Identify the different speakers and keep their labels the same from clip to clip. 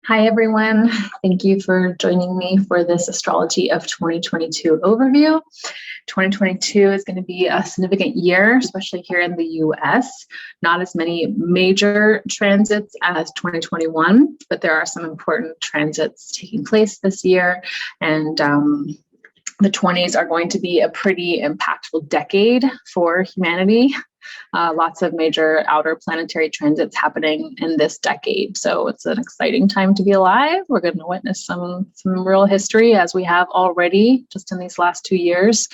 Speaker 1: Hi, everyone. Thank you for joining me for this Astrology of 2022 overview. 2022 is going to be a significant year, especially here in the US. Not as many major transits as 2021, but there are some important transits taking place this year. And the 20s are going to be a pretty impactful decade for humanity. Lots of major outer planetary transits happening in this decade. So it's an exciting time to be alive. We're going to witness some real history, as we have already just in these last 2 years.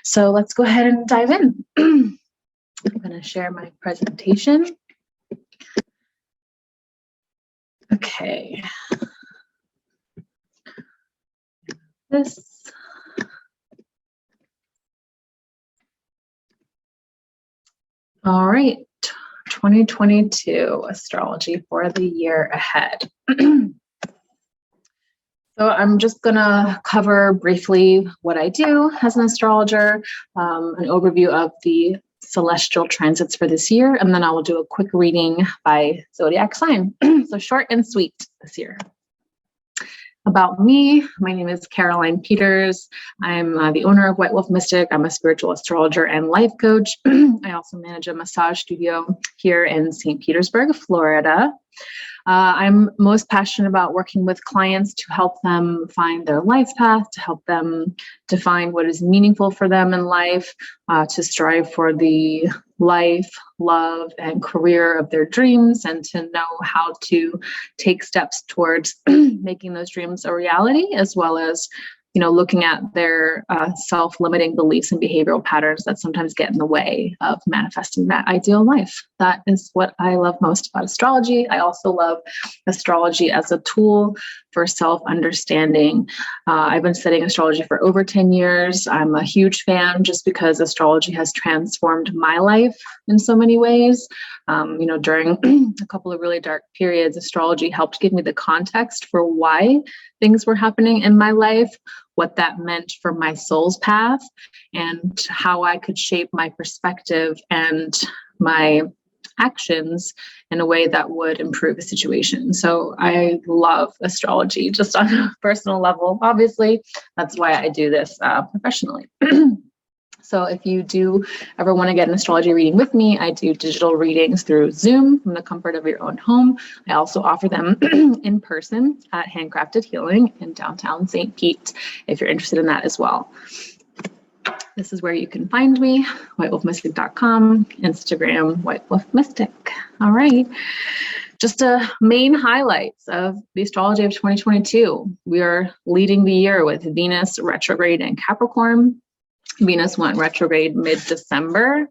Speaker 1: So let's go ahead and dive in. I'm going to share my presentation. Okay. All right, 2022 astrology for the year ahead. So I'm just gonna cover briefly what I do as an astrologer, an overview of the celestial transits for this year, and then I will do a quick reading by Zodiac Sign. So short and sweet this year. About me, my name is Caroline Peters. I'm the owner of White Wolf Mystic. I'm a spiritual astrologer and life coach. I also manage a massage studio here in St. Petersburg, Florida. I'm most passionate about working with clients to help them find their life path, to help them define what is meaningful for them in life, to strive for the life, love, and career of their dreams, and to know how to take steps towards making those dreams a reality, as well as looking at their self-limiting beliefs and behavioral patterns that sometimes get in the way of manifesting that ideal life. That is what I love most about astrology. I also love astrology as a tool for self-understanding. I've been studying astrology for over 10 years. I'm a huge fan just because astrology has transformed my life in so many ways. During a couple of really dark periods, astrology helped give me the context for why things were happening in my life, what that meant for my soul's path, and how I could shape my perspective and my actions in a way that would improve the situation. So I love astrology just on a personal level. Obviously, that's why I do this professionally. So if you do ever want to get an astrology reading with me, I do digital readings through Zoom from the comfort of your own home. I also offer them in person at Handcrafted Healing in downtown St. Pete, if you're interested in that as well. This is where you can find me, whitewolfmystic.com, Instagram, whitewolfmystic. All right. Just main highlights of the astrology of 2022. We are leading the year with Venus retrograde in Capricorn. Venus went retrograde mid-December.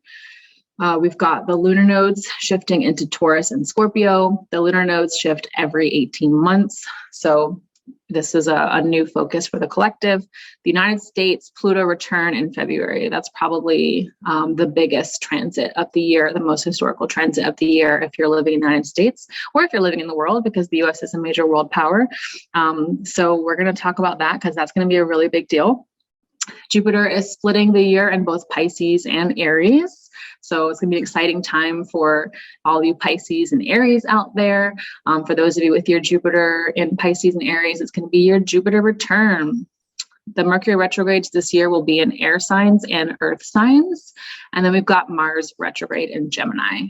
Speaker 1: We've got the lunar nodes shifting into Taurus and Scorpio. The lunar nodes shift every 18 months. So this is a new focus for the collective. The United States, Pluto return in February. That's probably the biggest transit of the year, the most historical transit of the year if you're living in the United States or if you're living in the world, because the US is a major world power. So we're going to talk about that because that's going to be a really big deal. Jupiter is splitting the year in both Pisces and Aries. So it's going to be an exciting time for all you Pisces and Aries out there. For those of you with your Jupiter in Pisces and Aries, it's going to be your Jupiter return. The Mercury retrogrades this year will be in air signs and earth signs. And then we've got Mars retrograde in Gemini.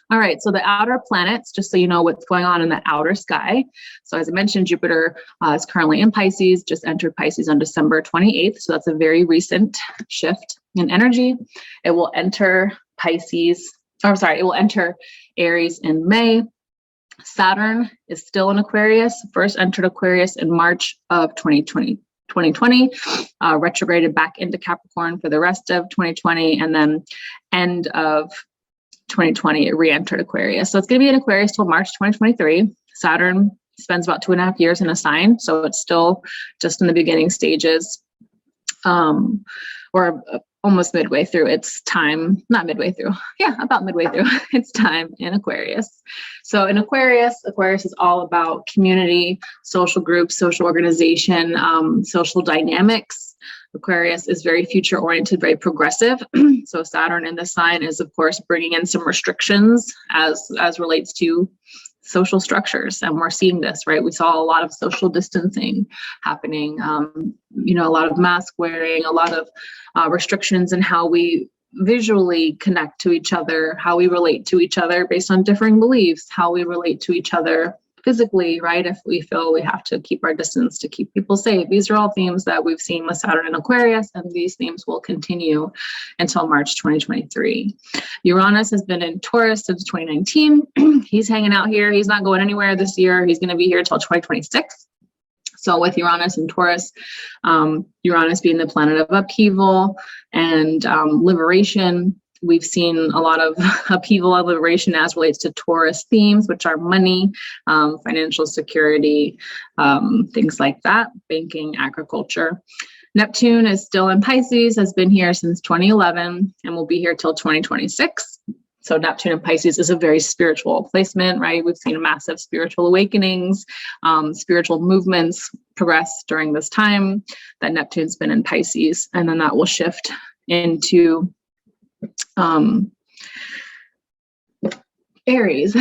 Speaker 1: All right, so the outer planets, just so you know what's going on in the outer sky. So as I mentioned, Jupiter is currently in Pisces, just entered Pisces on December 28th. So that's a very recent shift in energy. It will enter it will enter Aries in May. Saturn is still in Aquarius, first entered Aquarius in March of 2020, retrograded back into Capricorn for the rest of 2020, and then end of 2020, it re-entered Aquarius. So it's going to be in Aquarius till March 2023. Saturn spends about 2.5 years in a sign. So it's still just in the beginning stages, or almost midway through its time, not midway through. Yeah, about midway through its time in Aquarius. So in Aquarius is all about community, social groups, social organization, social dynamics. Aquarius is very future oriented, very progressive. So Saturn in this sign is, of course, bringing in some restrictions as relates to social structures. And we're seeing this, right? We saw a lot of social distancing happening, a lot of mask wearing, a lot of restrictions in how we visually connect to each other, how we relate to each other based on differing beliefs, how we relate to each other physically, right? If we feel we have to keep our distance to keep people safe. These are all themes that we've seen with Saturn and Aquarius, and these themes will continue until March 2023. Uranus has been in Taurus since 2019. He's hanging out here. He's not going anywhere this year. He's going to be here until 2026. So with Uranus and Taurus, Uranus being the planet of upheaval and liberation, we've seen a lot of upheaval and liberation as relates to Taurus themes, which are money, financial security, things like that, banking, agriculture. Neptune is still in Pisces, has been here since 2011, and will be here till 2026. So Neptune in Pisces is a very spiritual placement, right? We've seen massive spiritual awakenings, spiritual movements progress during this time that Neptune's been in Pisces, and then that will shift into Aries,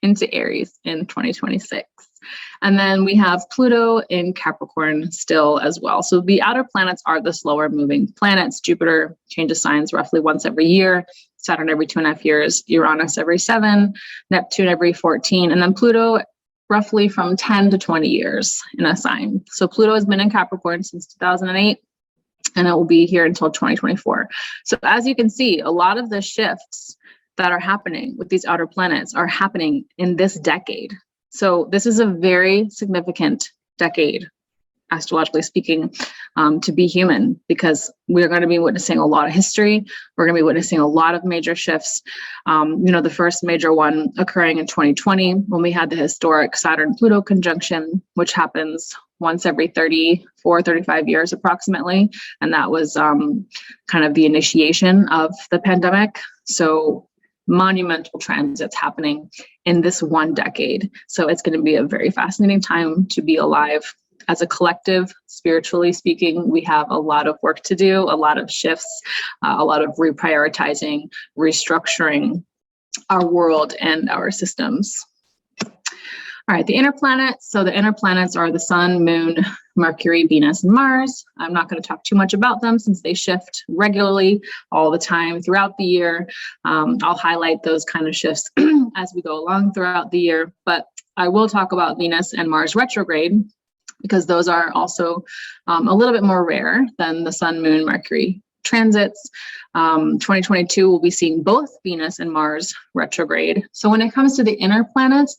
Speaker 1: into Aries in 2026. And then we have Pluto in Capricorn still as well. So the outer planets are the slower moving planets. Jupiter changes signs roughly once every year, Saturn every 2.5 years, Uranus every 7, Neptune every 14, and then Pluto roughly from 10 to 20 years in a sign. So Pluto has been in Capricorn since 2008. And it will be here until 2024. So as you can see, a lot of the shifts that are happening with these outer planets are happening in this decade. So this is a very significant decade, astrologically speaking, to be human, because we're going to be witnessing a lot of history. We're going to be witnessing a lot of major shifts. The first major one occurring in 2020 when we had the historic Saturn-Pluto conjunction, which happens once every 35 years approximately. And that was kind of the initiation of the pandemic. So monumental transits happening in this one decade. So it's going to be a very fascinating time to be alive. As a collective, spiritually speaking, we have a lot of work to do, a lot of shifts, a lot of reprioritizing, restructuring our world and our systems. All right, the inner planets. So the inner planets are the Sun, Moon, Mercury, Venus, and Mars. I'm not going to talk too much about them since they shift regularly all the time throughout the year. I'll highlight those kind of shifts as we go along throughout the year, but I will talk about Venus and Mars retrograde because those are also a little bit more rare than the Sun, Moon, Mercury transits. 2022 will be seeing both Venus and Mars retrograde. So when it comes to the inner planets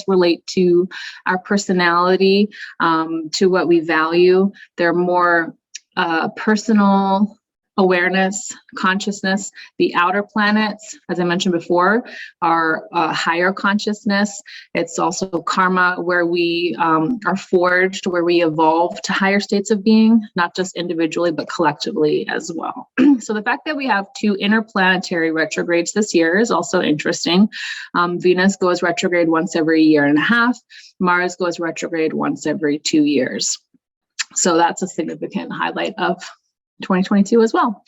Speaker 1: relate to our personality, to what we value. They're more personal awareness, consciousness. The outer planets, as I mentioned before, are higher consciousness. It's also karma, where we are forged, where we evolve to higher states of being, not just individually, but collectively as well. So the fact that we have 2 interplanetary retrogrades this year is also interesting. Venus goes retrograde once every 1.5 years. Mars goes retrograde once every 2 years. So that's a significant highlight of 2022 as well.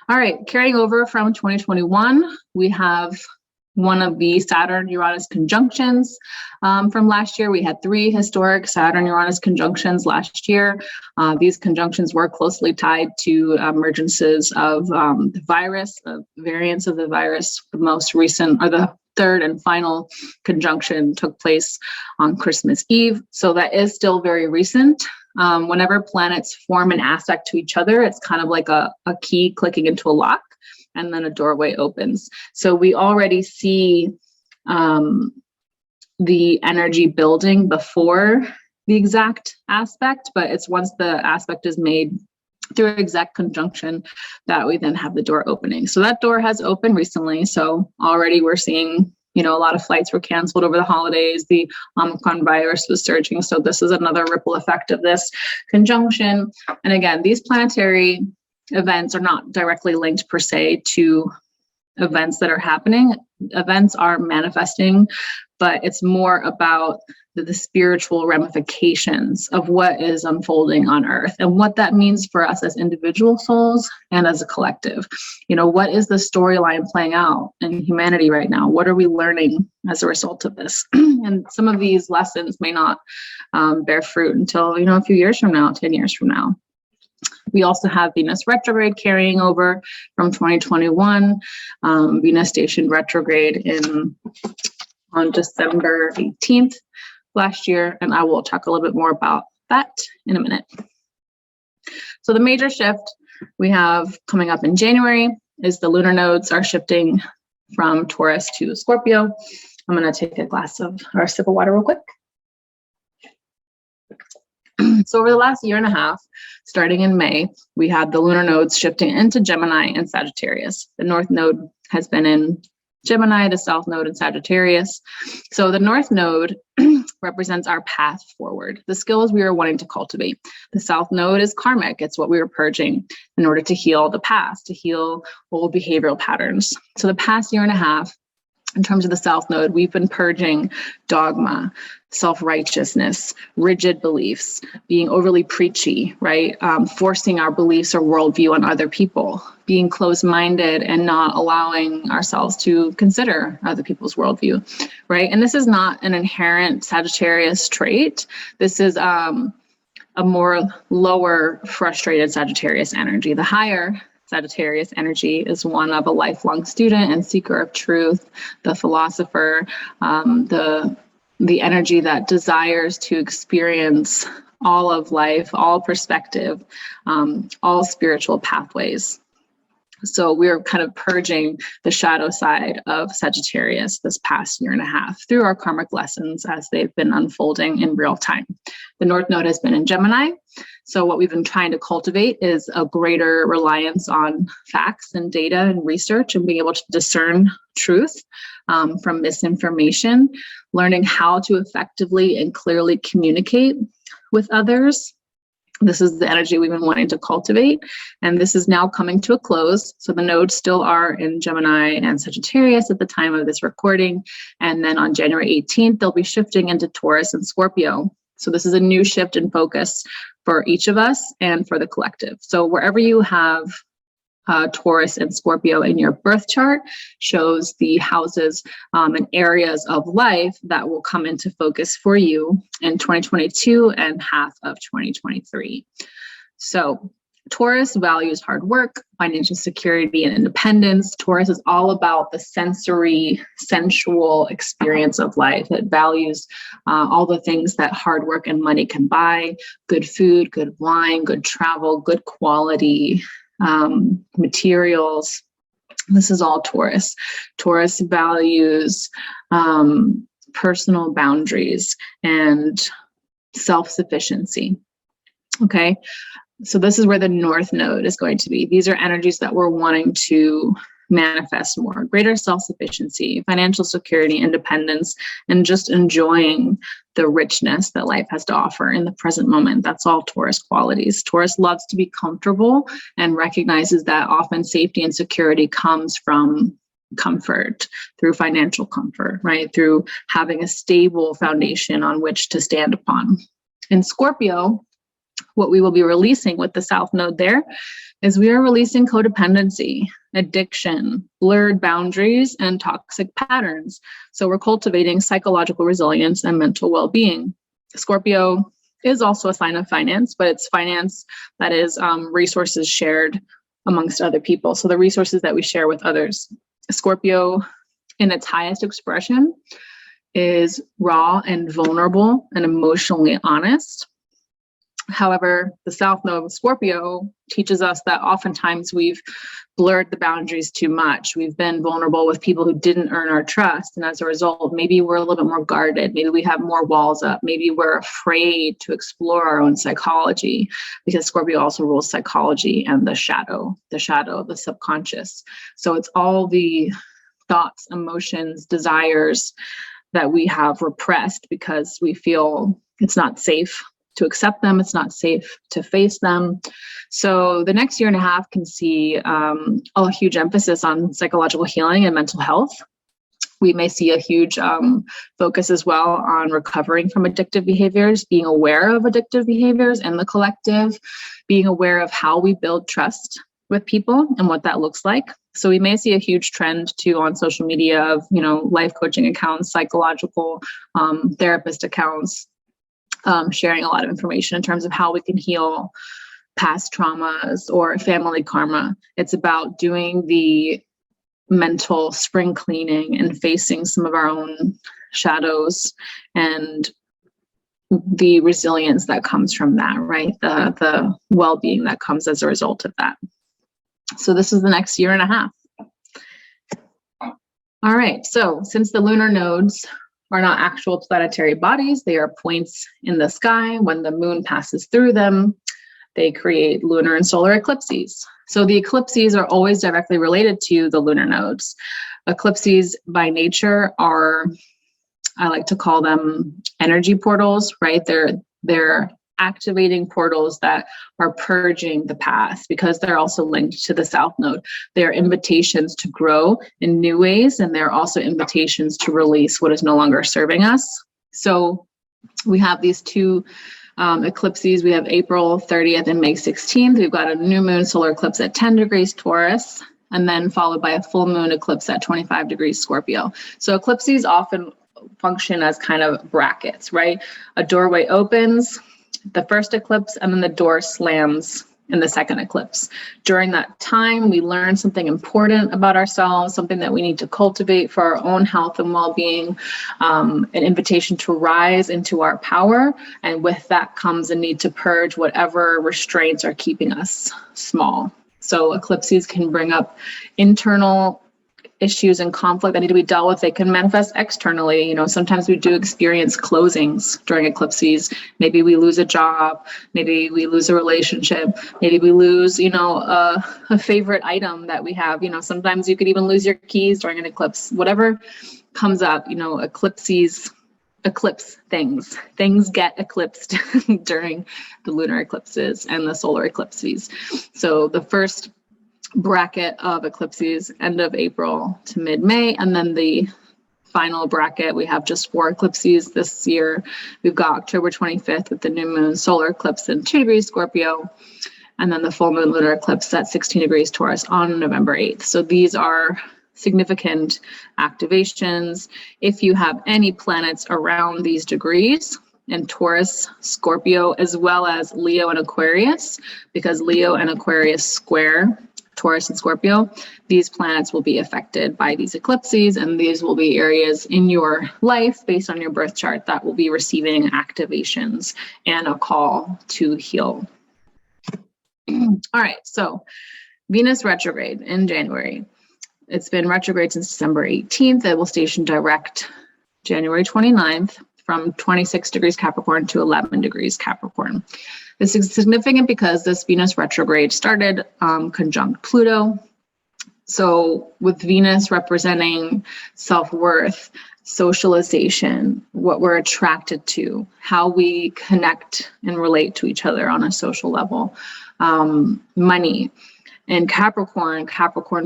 Speaker 1: All right, carrying over from 2021, we have one of the Saturn-Uranus conjunctions from last year. We had 3 historic Saturn-Uranus conjunctions last year. These conjunctions were closely tied to emergences of the virus, variants of the virus. The most recent, or the third and final conjunction, took place on Christmas Eve. So that is still very recent. Whenever planets form an aspect to each other, it's kind of like a key clicking into a lock, and then a doorway opens. So we already see the energy building before the exact aspect, but it's once the aspect is made through exact conjunction that we then have the door opening. So that door has opened recently. So already we're seeing, a lot of flights were canceled over the holidays. The Omicron virus was surging. So this is another ripple effect of this conjunction. And again, these planetary events are not directly linked per se to events that are happening. events are manifesting, but it's more about the spiritual ramifications of what is unfolding on Earth and what that means for us as individual souls and as a collective. You know, what is the storyline playing out in humanity right now? What are we learning as a result of this? And some of these lessons may not bear fruit until, you know, a few years from now, 10 years from now. We also have Venus retrograde carrying over from 2021. Venus stationed retrograde on December 18th last year, and I will talk a little bit more about that in a minute. So the major shift we have coming up in January is the lunar nodes are shifting from Taurus to Scorpio. I'm going to take a glass of or a sip of water real quick. So over the last year and a half, starting in May, we had the lunar nodes shifting into Gemini and Sagittarius. The north node has been in Gemini, the south node in Sagittarius. So the north node represents our path forward, the skills we are wanting to cultivate. The south node is karmic. It's what we were purging in order to heal the past, to heal old behavioral patterns. So the past year and a half, in terms of the south node, we've been purging dogma, self-righteousness, rigid beliefs, being overly preachy, right? Forcing our beliefs or worldview on other people, being closed-minded and not allowing ourselves to consider other people's worldview, right? And this is not an inherent Sagittarius trait. This is a more lower, frustrated Sagittarius energy. The higher Sagittarius energy is one of a lifelong student and seeker of truth, the philosopher, the energy that desires to experience all of life, all perspective, all spiritual pathways. So we're kind of purging the shadow side of Sagittarius this past year and a half through our karmic lessons as they've been unfolding in real time. The North Node has been in Gemini. So what we've been trying to cultivate is a greater reliance on facts and data and research and being able to discern truth from misinformation, learning how to effectively and clearly communicate with others. This is the energy we've been wanting to cultivate, and this is now coming to a close. So the nodes still are in Gemini and Sagittarius at the time of this recording, and then on January 18th, they'll be shifting into Taurus and Scorpio. So this is a new shift in focus for each of us and for the collective. So wherever you have Taurus and Scorpio in your birth chart shows the houses and areas of life that will come into focus for you in 2022 and half of 2023. So Taurus values hard work, financial security, and independence. Taurus is all about the sensory, sensual experience of life. It values all the things that hard work and money can buy: good food, good wine, good travel, good quality materials. This is all Taurus. Taurus values personal boundaries and self-sufficiency. Okay, so this is where the North Node is going to be. These are energies that we're wanting to manifest more: greater self-sufficiency, financial security, independence, and just enjoying the richness that life has to offer in the present moment. That's all Taurus qualities. Taurus loves to be comfortable and recognizes that often safety and security comes from comfort, through financial comfort, right? Through having a stable foundation on which to stand upon. In Scorpio, what we will be releasing with the South Node there is we are releasing codependency, addiction, blurred boundaries, and toxic patterns. So we're cultivating psychological resilience and mental well-being. Scorpio is also a sign of finance, but it's finance that is resources shared amongst other people. So the resources that we share with others. Scorpio, in its highest expression, is raw and vulnerable and emotionally honest. However, the South Node of Scorpio teaches us that oftentimes we've blurred the boundaries too much. We've been vulnerable with people who didn't earn our trust. And as a result, maybe we're a little bit more guarded. Maybe we have more walls up. Maybe we're afraid to explore our own psychology, because Scorpio also rules psychology and the shadow, the subconscious. So it's all the thoughts, emotions, desires that we have repressed because we feel it's not safe to accept them. It's not safe to face them. So the next year and a half can see a huge emphasis on psychological healing and mental health. We may see a huge focus as well on recovering from addictive behaviors, being aware of addictive behaviors in the collective, being aware of how we build trust with people and what that looks like. So we may see a huge trend too on social media of, life coaching accounts, psychological therapist accounts, sharing a lot of information in terms of how we can heal past traumas or family karma. It's about doing the mental spring cleaning and facing some of our own shadows and the resilience that comes from that, right? The well-being that comes as a result of that. So this is the next year and a half. All right, so since the lunar nodes are not actual planetary bodies, they are points in the sky. When the moon passes through them, they create lunar and solar eclipses. So the eclipses are always directly related to the lunar nodes. Eclipses by nature are, I like to call them energy portals, right? They're activating portals that are purging the past because they're also linked to the south node. They're invitations to grow in new ways, and they're also invitations to release what is no longer serving us. So we have these two eclipses. We have April 30th and May 16th. We've got a new moon solar eclipse at 10 degrees Taurus, and then followed by a full moon eclipse at 25 degrees Scorpio. So eclipses often function as kind of brackets, right? A doorway opens, the first eclipse, and then the door slams in the second eclipse. During that time, we learn something important about ourselves, something that we need to cultivate for our own health and well-being, an invitation to rise into our power. And with that comes a need to purge whatever restraints are keeping us small. So eclipses can bring up internal issues and conflict that need to be dealt with. They can manifest externally. Sometimes we do experience closings during eclipses. Maybe we lose a job. Maybe we lose a relationship. Maybe we lose, a favorite item that we have. Sometimes you could even lose your keys during an eclipse. Whatever comes up, eclipses eclipse things. Things get eclipsed during the lunar eclipses and the solar eclipses. So the first bracket of eclipses, end of April to mid-May, and then the final bracket, we have just 4 eclipses this year. We've got October 25th with the new moon solar eclipse in 2 degrees Scorpio, and then the full moon lunar eclipse at 16 degrees Taurus on November 8th. So these are significant activations. If you have any planets around these degrees, in Taurus, Scorpio, as well as Leo and Aquarius, because Leo and Aquarius square Taurus and Scorpio, these planets will be affected by these eclipses, and these will be areas in your life based on your birth chart that will be receiving activations and a call to heal. All right, so Venus retrograde in January. It's been retrograde since December 18th. It will station direct January 29th from 26 degrees Capricorn to 11 degrees Capricorn. This is significant because this Venus retrograde started conjunct Pluto. So with Venus representing self-worth, socialization, what we're attracted to, how we connect and relate to each other on a social level, money. And Capricorn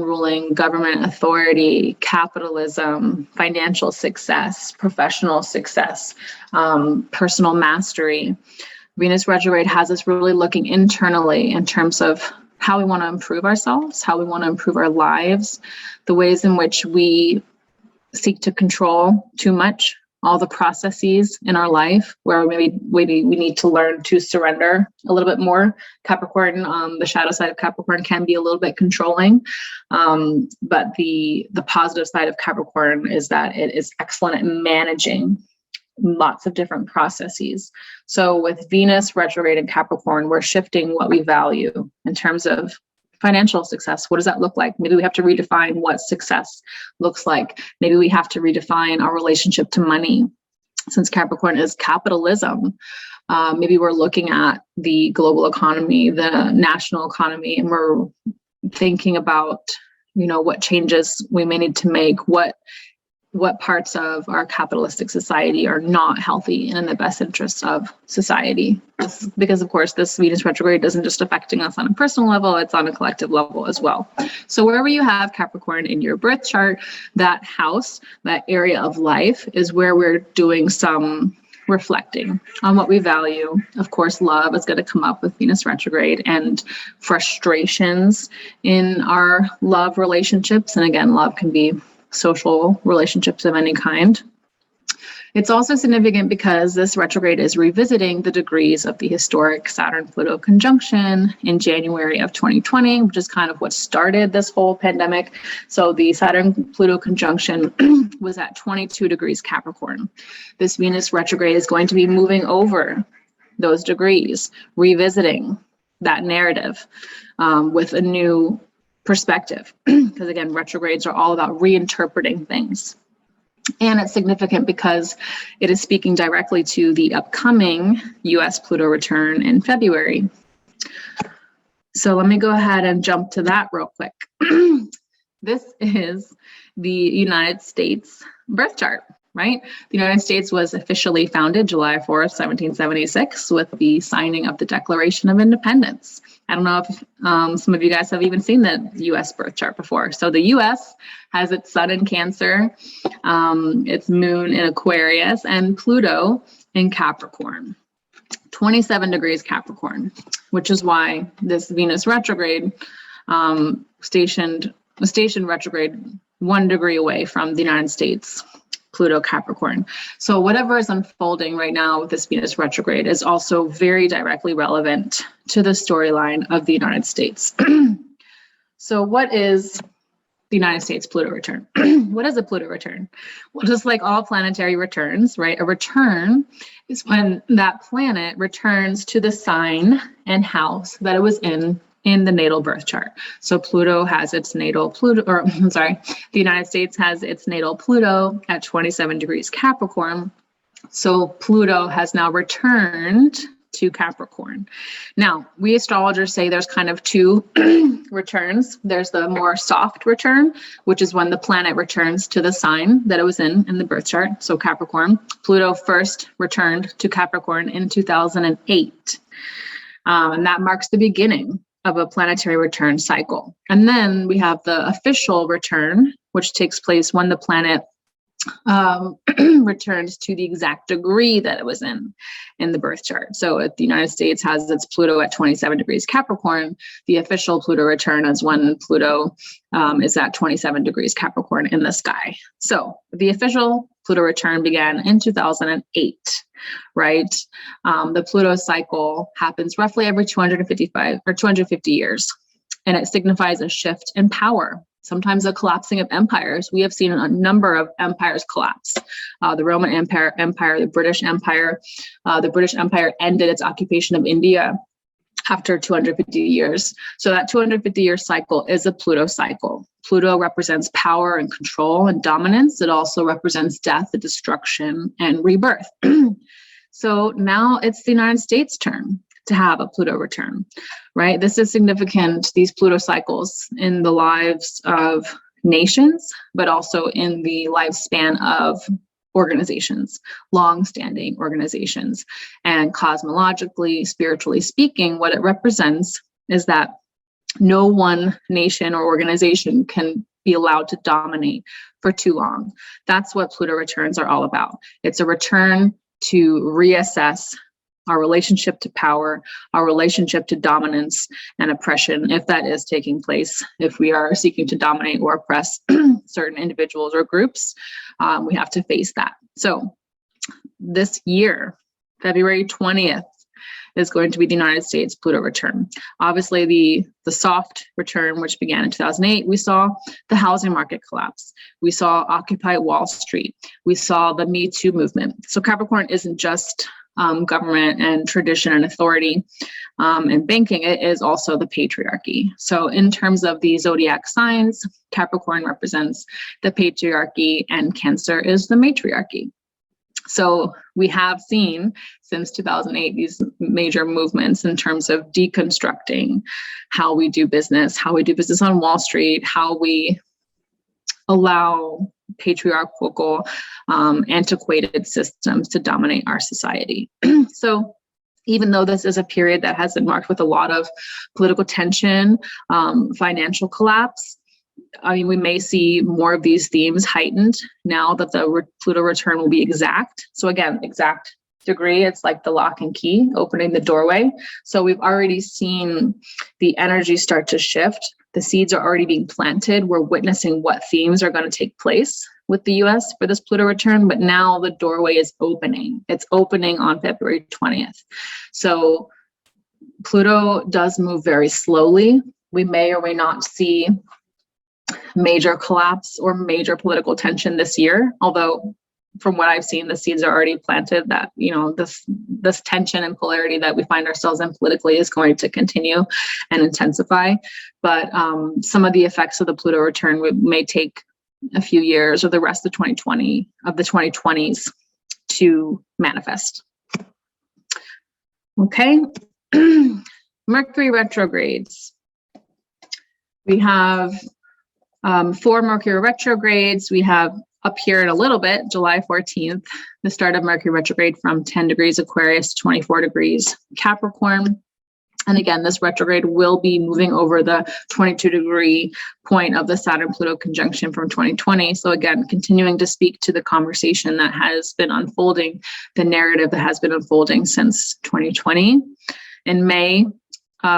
Speaker 1: ruling government authority, capitalism, financial success, professional success, personal mastery. Venus retrograde has us really looking internally in terms of how we want to improve ourselves, how we want to improve our lives, the ways in which we seek to control too much, all the processes in our life where maybe we need to learn to surrender a little bit more. Capricorn, the shadow side of Capricorn can be a little bit controlling, but the positive side of Capricorn is that it is excellent at managing lots of different processes. So with Venus retrograde in Capricorn, we're shifting what we value in terms of financial success. What does that look like? Maybe we have to redefine what success looks like. Maybe we have to redefine our relationship to money. Since Capricorn is capitalism, maybe we're looking at the global economy, the national economy, and we're thinking about, what changes we may need to make, what what parts of our capitalistic society are not healthy and in the best interests of society. Because of course, this Venus retrograde isn't just affecting us on a personal level, it's on a collective level as well. So wherever you have Capricorn in your birth chart, that house, that area of life is where we're doing some reflecting on what we value. Of course, love is going to come up with Venus retrograde, and frustrations in our love relationships. And again, love can be social relationships of any kind. It's also significant because this retrograde is revisiting the degrees of the historic Saturn-Pluto conjunction in January of 2020, which is kind of what started this whole pandemic. So the Saturn-Pluto conjunction was at 22 degrees Capricorn. This Venus retrograde is going to be moving over those degrees, revisiting that narrative with a new perspective. Because again, retrogrades are all about reinterpreting things. And it's significant because it is speaking directly to the upcoming US Pluto return in February. So let me go ahead and jump to that real quick. This is the United States birth chart, right? The United States was officially founded July 4th, 1776, with the signing of the Declaration of Independence. I don't know if some of you guys have even seen the US birth chart before. So the US has its sun in Cancer, its moon in Aquarius, and Pluto in Capricorn. 27 degrees Capricorn, which is why this Venus retrograde was stationed retrograde 1 degree away from the United States. Pluto Capricorn. So whatever is unfolding right now with this Venus retrograde is also very directly relevant to the storyline of the United States. So what is the United States Pluto return? What is a Pluto return? Well, just like all planetary returns, right? A return is when that planet returns to the sign and house that it was in the natal birth chart. So Pluto has its natal Pluto, or I'm sorry, the United States has its natal Pluto at 27 degrees Capricorn. So Pluto has now returned to Capricorn. Now, we astrologers say there's kind of two returns. There's the more soft return, which is when the planet returns to the sign that it was in the birth chart. So Capricorn. Pluto first returned to Capricorn in 2008. And that marks the beginning of a planetary return cycle. And then we have the official return, which takes place when the planet returns to the exact degree that it was in the birth chart. So if the United States has its Pluto at 27 degrees Capricorn, the official Pluto return is when Pluto is at 27 degrees Capricorn in the sky. So the official Pluto return began in 2008, right? The Pluto cycle happens roughly every 255 or 250 years, and it signifies a shift in power. Sometimes a collapsing of empires. We have seen a number of empires collapse. The Roman Empire, the British Empire. The British Empire ended its occupation of India after 250 years. So that 250-year cycle is a Pluto cycle. Pluto represents power and control and dominance. It also represents death, destruction, and rebirth. So now it's the United States' turn to have a Pluto return, right? This is significant, these Pluto cycles in the lives of nations, but also in the lifespan of organizations, long-standing organizations. And cosmologically, spiritually speaking, what it represents is that no one nation or organization can be allowed to dominate for too long. That's what Pluto returns are all about. It's a return to reassess our relationship to power, our relationship to dominance and oppression, if that is taking place, if we are seeking to dominate or oppress certain individuals or groups, we have to face that. So this year, February 20th, is going to be the United States Pluto return. Obviously, the soft return, which began in 2008, we saw the housing market collapse. We saw Occupy Wall Street. We saw the Me Too movement. So Capricorn isn't just government and tradition and authority and banking, it is also the patriarchy. So in terms of the zodiac signs, Capricorn represents the patriarchy and Cancer is the matriarchy. So we have seen since 2008 these major movements in terms of deconstructing how we do business on Wall Street, how we allow patriarchal, antiquated systems to dominate our society. So even though this is a period that has been marked with a lot of political tension, financial collapse, I mean, we may see more of these themes heightened now that the Pluto return will be exact. So again, exact degree, it's like the lock and key, opening the doorway. So we've already seen the energy start to shift. The seeds are already being planted. We're witnessing what themes are going to take place with the US for this Pluto return, but now the doorway is opening. It's opening on February 20th. So Pluto does move very slowly. We may or may not see major collapse or major political tension this year, although from what I've seen, the seeds are already planted that, you know, this tension and polarity that we find ourselves in politically is going to continue and intensify. But some of the effects of the Pluto return may take a few years or the rest of the 2020s to manifest. Okay. Mercury retrogrades. We have 4 Mercury retrogrades. We have up here in a little bit, July 14th, the start of Mercury retrograde from 10 degrees Aquarius to 24 degrees Capricorn. And again, this retrograde will be moving over the 22-degree point of the Saturn-Pluto conjunction from 2020. So again, continuing to speak to the conversation that has been unfolding, the narrative that has been unfolding since 2020. In May,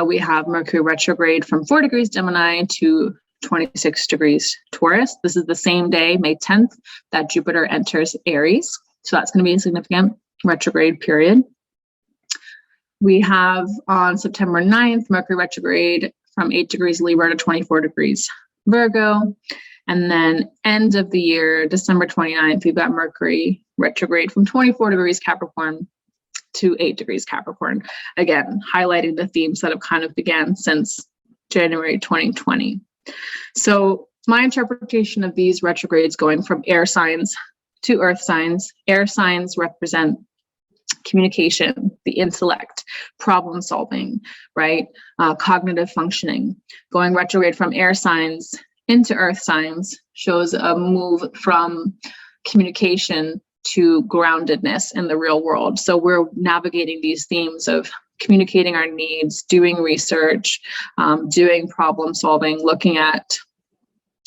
Speaker 1: we have Mercury retrograde from 4 degrees Gemini to 26 degrees Taurus. This is the same day, May 10th, that Jupiter enters Aries. So that's going to be a significant retrograde period. We have on September 9th, Mercury retrograde from 8 degrees Libra to 24 degrees Virgo. And then end of the year, December 29th, we've got Mercury retrograde from 24 degrees Capricorn to 8 degrees Capricorn. Again, highlighting the themes that have kind of began since January 2020. So my interpretation of these retrogrades going from air signs to earth signs. Air signs represent communication, the intellect, problem solving, right? Cognitive functioning. Going retrograde from air signs into earth signs shows a move from communication to groundedness in the real world. So we're navigating these themes of communicating our needs, doing research, doing problem solving, looking at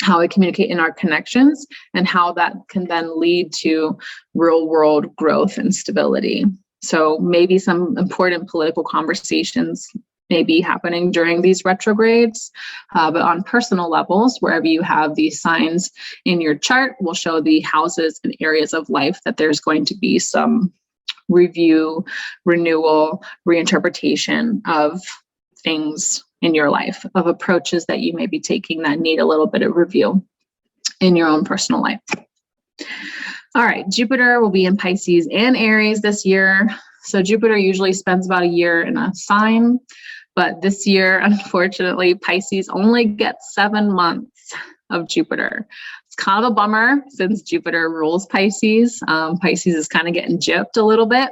Speaker 1: how we communicate in our connections and how that can then lead to real world growth and stability. So maybe some important political conversations may be happening during these retrogrades, but on personal levels, wherever you have these signs in your chart, will show the houses and areas of life that there's going to be some review, renewal, reinterpretation of things in your life, of approaches that you may be taking that need a little bit of review in your own personal life. All right, Jupiter will be in Pisces and Aries this year. So Jupiter usually spends about a year in a sign, but this year, unfortunately, Pisces only gets 7 months of Jupiter. It's kind of a bummer since Jupiter rules Pisces. Pisces is kind of getting gypped a little bit,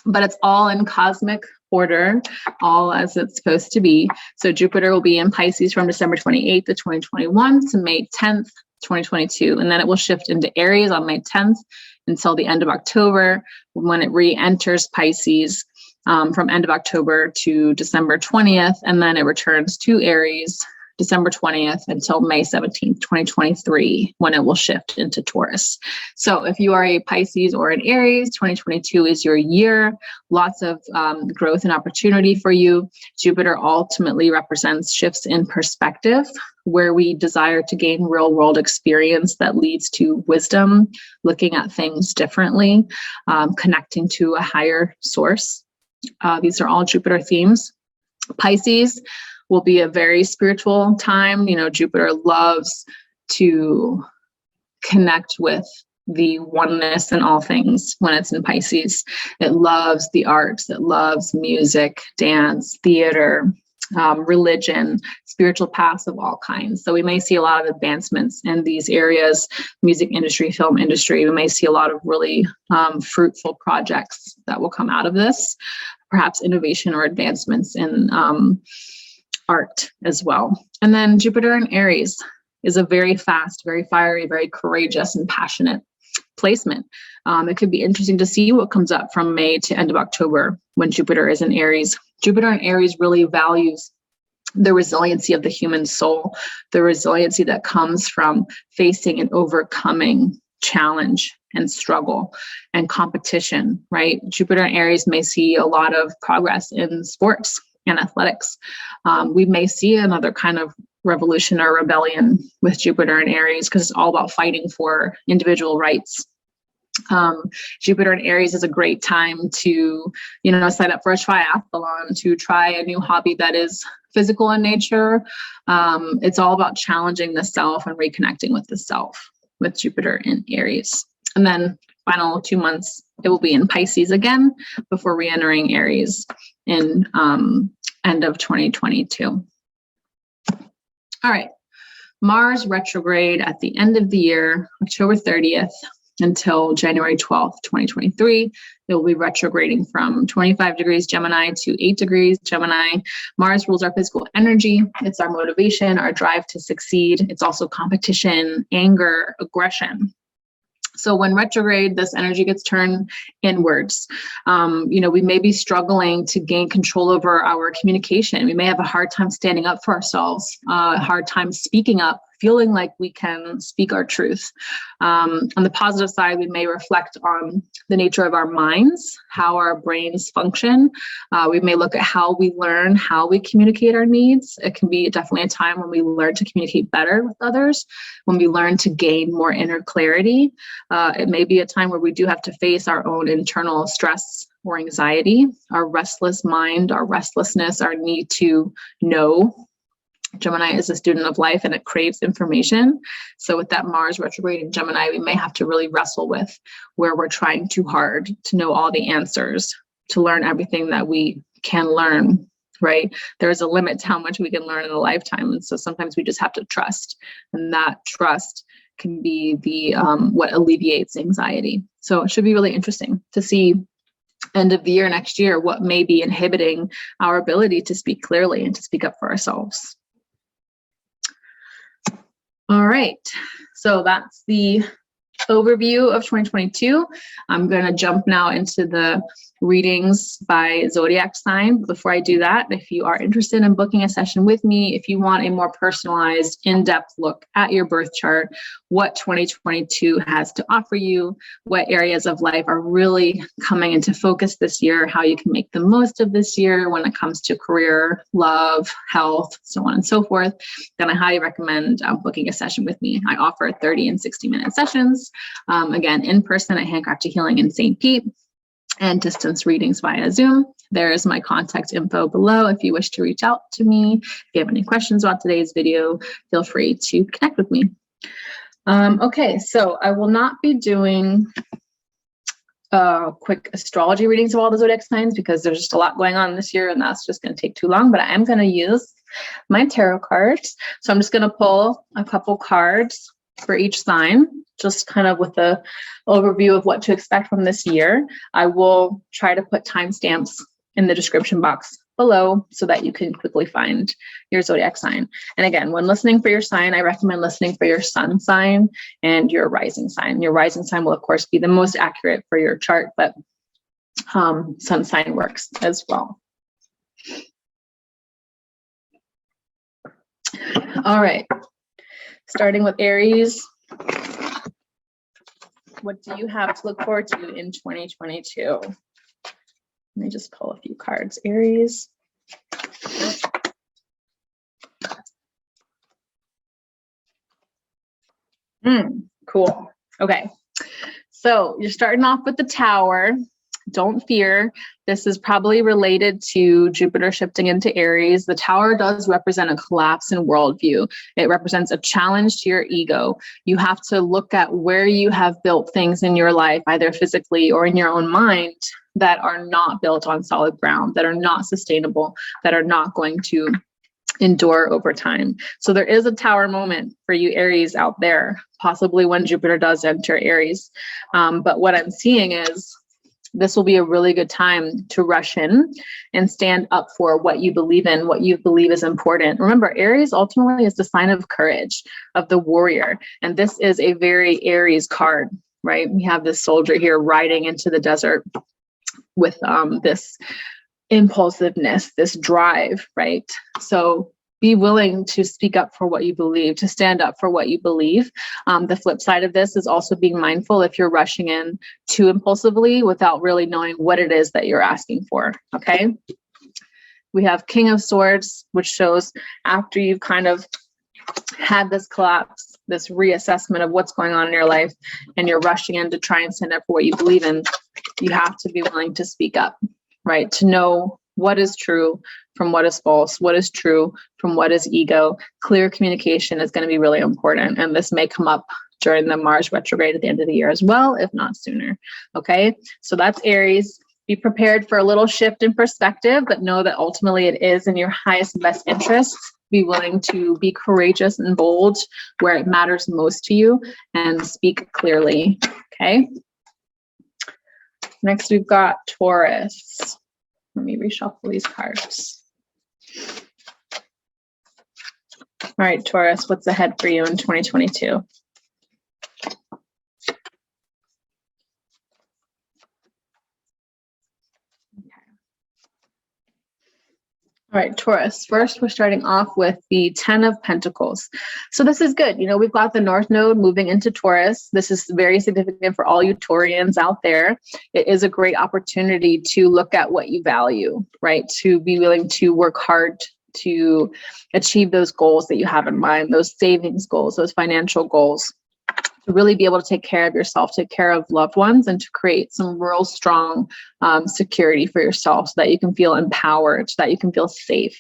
Speaker 1: but it's all in cosmic order, all as it's supposed to be. So Jupiter will be in Pisces from December 28th of 2021 to May 10th, 2022. And then it will shift into Aries on May 10th until the end of October, when it re-enters Pisces from end of October to December 20th. And then it returns to Aries December 20th until May 17th, 2023, when it will shift into Taurus. So if you are a Pisces or an Aries, 2022 is your year. Lots of growth and opportunity for you. Jupiter ultimately represents shifts in perspective, where we desire to gain real world experience that leads to wisdom, looking at things differently, connecting to a higher source. These are all Jupiter themes. Pisces will be a very spiritual time. You know, Jupiter loves to connect with the oneness in all things when it's in Pisces. It loves the arts, it loves music, dance, theater, religion, spiritual paths of all kinds. So we may see a lot of advancements in these areas, music industry, film industry. We may see a lot of really fruitful projects that will come out of this, perhaps innovation or advancements in art as well. And then Jupiter in Aries. is a very fast, very fiery, very courageous and passionate placement. It could be interesting to see what comes up from May to end of October when Jupiter is in Aries. Jupiter in Aries really values the resiliency of the human soul, the resiliency that comes from facing and overcoming challenge and struggle and competition, right? Jupiter in Aries may see a lot of progress in sports and athletics. We may see another kind of revolution or rebellion with Jupiter in Aries because it's all about fighting for individual rights. Jupiter in Aries is a great time to, sign up for a triathlon, to try a new hobby that is physical in nature. It's all about challenging the self and reconnecting with the self with Jupiter in Aries. And then final 2 months, it will be in Pisces again before re-entering Aries in end of 2022. All right, Mars retrograde at the end of the year, October 30th until January 12th, 2023. It will be retrograding from 25 degrees Gemini to 8 degrees Gemini. Mars rules our physical energy. It's our motivation, our drive to succeed. It's also competition, anger, aggression. So when retrograde, this energy gets turned inwards. We may be struggling to gain control over our communication. We may have a hard time standing up for ourselves, a hard time speaking up, feeling like we can speak our truth. On the positive side, we may reflect on the nature of our minds, how our brains function. We may look at how we learn, how we communicate our needs. It can be definitely a time when we learn to communicate better with others, when we learn to gain more inner clarity. It may be a time where we do have to face our own internal stress or anxiety, our restless mind, our restlessness, our need to know. Gemini is a student of life and it craves information. So with that Mars retrograde in Gemini, we may have to really wrestle with where we're trying too hard to know all the answers, to learn everything that we can learn, right? There's a limit to how much we can learn in a lifetime. And so sometimes we just have to trust. And that trust can be the what alleviates anxiety. So it should be really interesting to see end of the year next year, what may be inhibiting our ability to speak clearly and to speak up for ourselves. All right, so that's the overview of 2022. I'm going to jump now into the readings by Zodiac Sign. Before I do that, if you are interested in booking a session with me, if you want a more personalized, in-depth look at your birth chart, what 2022 has to offer you, what areas of life are really coming into focus this year, how you can make the most of this year when it comes to career, love, health, so on and so forth, then I highly recommend booking a session with me. I offer 30 and 60-minute sessions, again, in person at Handcrafted Healing in St. Pete, and distance readings via Zoom. There is my contact info below if you wish to reach out to me. If you have any questions about today's video, feel free to connect with me. Okay, so I will not be doing quick astrology readings of all the zodiac signs because there's just a lot going on this year and that's just going to take too long, but I am going to use my tarot cards. So I'm just going to pull a couple cards for each sign, just kind of with the overview of what to expect from this year. I will try to put timestamps in the description box below so that you can quickly find your zodiac sign. And again, when listening for your sign, I recommend listening for your sun sign and your rising sign. Your rising sign will, of course, be the most accurate for your chart, but sun sign works as well. All right, starting with Aries. What do you have to look forward to in 2022? Let me just pull a few cards. Aries. Cool. Okay. So you're starting off with the Tower. Don't fear. This is probably related to Jupiter shifting into Aries. The Tower does represent a collapse in worldview. It represents a challenge to your ego. You have to look at where you have built things in your life, either physically or in your own mind, that are not built on solid ground, that are not sustainable, that are not going to endure over time. So there is a Tower moment for you Aries out there, possibly when Jupiter does enter Aries. But what I'm seeing is this will be a really good time to rush in and stand up for what you believe in, what you believe is important. Remember, Aries ultimately is the sign of courage, of the warrior. And this is a very Aries card, right? We have this soldier here riding into the desert with this impulsiveness, this drive, right? So be willing to speak up for what you believe, to stand up for what you believe. The flip side of this is also being mindful if you're rushing in too impulsively without really knowing what it is that you're asking for, okay? We have King of Swords, which shows after you've kind of had this collapse, this reassessment of what's going on in your life, and you're rushing in to try and stand up for what you believe in, you have to be willing to speak up, right? To know what is true from what is false, what is true from what is ego. Clear communication is going to be really important. And this may come up during the Mars retrograde at the end of the year as well, if not sooner. Okay, so that's Aries. Be prepared for a little shift in perspective, but know that ultimately it is in your highest and best interest. Be willing to be courageous and bold where it matters most to you and speak clearly. Okay. Next, we've got Taurus. Let me reshuffle these cards. All right, Taurus, what's ahead for you in 2022? All right, Taurus. First, we're starting off with the 10 of Pentacles. So this is good. You know, we've got the North Node moving into Taurus. This is very significant for all you Taurians out there. It is a great opportunity to look at what you value, right? To be willing to work hard to achieve those goals that you have in mind, those savings goals, those financial goals. To really be able to take care of yourself, take care of loved ones, and to create some real strong security for yourself so that you can feel empowered, so that you can feel safe.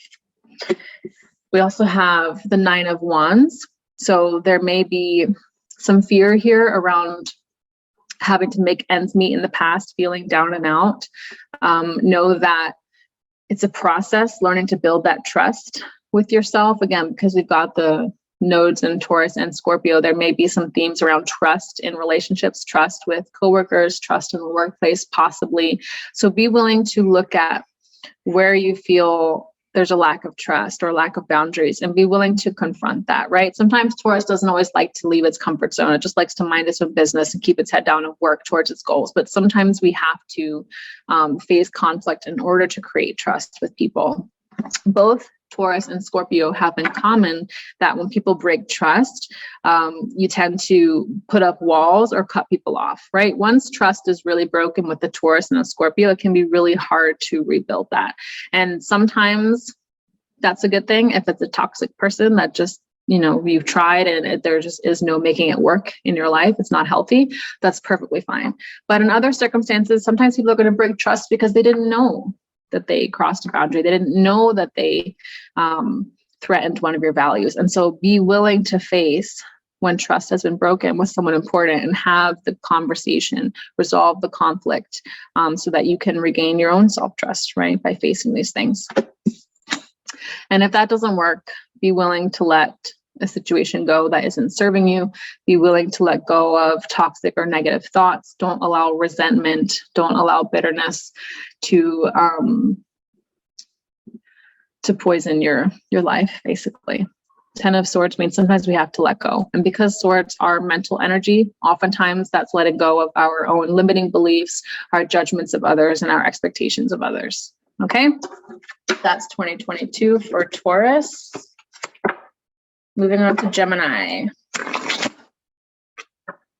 Speaker 1: We also have the 9 of Wands. So there may be some fear here around having to make ends meet in the past, feeling down and out. Know that it's a process, learning to build that trust with yourself. Again, because we've got the nodes in Taurus and Scorpio, there may be some themes around trust in relationships, trust with coworkers, trust in the workplace, possibly. So be willing to look at where you feel there's a lack of trust or lack of boundaries and be willing to confront that, right? Sometimes Taurus doesn't always like to leave its comfort zone. It just likes to mind its own business and keep its head down and work towards its goals. But sometimes we have to face conflict in order to create trust with people. Both Taurus and Scorpio have in common that when people break trust, you tend to put up walls or cut people off, right? Once trust is really broken with the Taurus and the Scorpio, it can be really hard to rebuild that. And sometimes that's a good thing if it's a toxic person that just, you know, you've tried and there just is no making it work in your life. It's not healthy. That's perfectly fine. But in other circumstances, sometimes people are going to break trust because they didn't know that they crossed a boundary. They didn't know that they threatened one of your values. And so be willing to face when trust has been broken with someone important and have the conversation, resolve the conflict so that you can regain your own self-trust, right? By facing these things. And if that doesn't work, be willing to let a situation go that isn't serving you. Be willing to let go of toxic or negative thoughts. Don't allow resentment. Don't allow bitterness to poison your life, basically. 10 of Swords means sometimes we have to let go. And because swords are mental energy, oftentimes that's letting go of our own limiting beliefs, our judgments of others, and our expectations of others. Okay, that's 2022 for Taurus. Moving on to Gemini.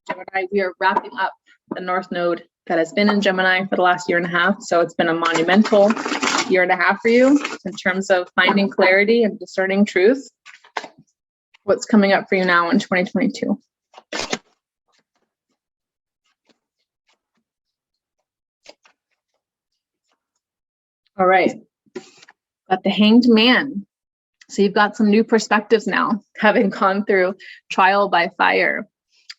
Speaker 1: Gemini, we are wrapping up the North Node that has been in Gemini for the last year and a half. So it's been a monumental year and a half for you in terms of finding clarity and discerning truth. What's coming up for you now in 2022? All right, got the Hanged Man. So you've got some new perspectives now, having gone through trial by fire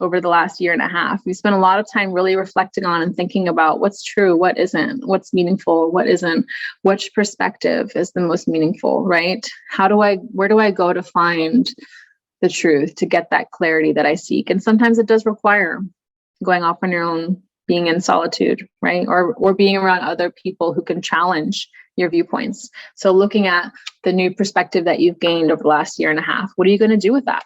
Speaker 1: over the last year and a half. You spent a lot of time really reflecting on and thinking about what's true, what isn't, what's meaningful, what isn't, which perspective is the most meaningful, right? Where do I go to find the truth, to get that clarity that I seek? And sometimes it does require going off on your own being in solitude, right? Or being around other people who can challenge your viewpoints. So looking at the new perspective that you've gained over the last year and a half, what are you going to do with that?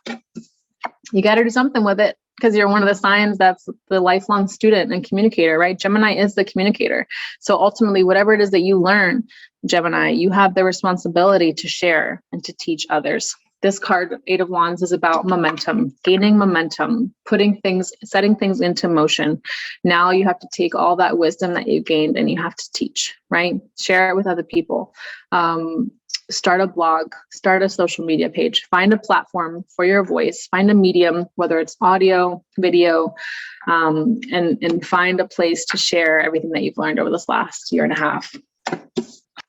Speaker 1: You got to do something with it, because you're one of the signs that's the lifelong student and communicator, right? Gemini is the communicator. So ultimately, whatever it is that you learn, Gemini, you have the responsibility to share and to teach others. This card, Eight of Wands, is about momentum, gaining momentum, setting things into motion. Now you have to take all that wisdom that you gained and you have to teach, right? Share it with other people. Start a blog, start a social media page, find a platform for your voice, find a medium, whether it's audio, video, and find a place to share everything that you've learned over this last year and a half.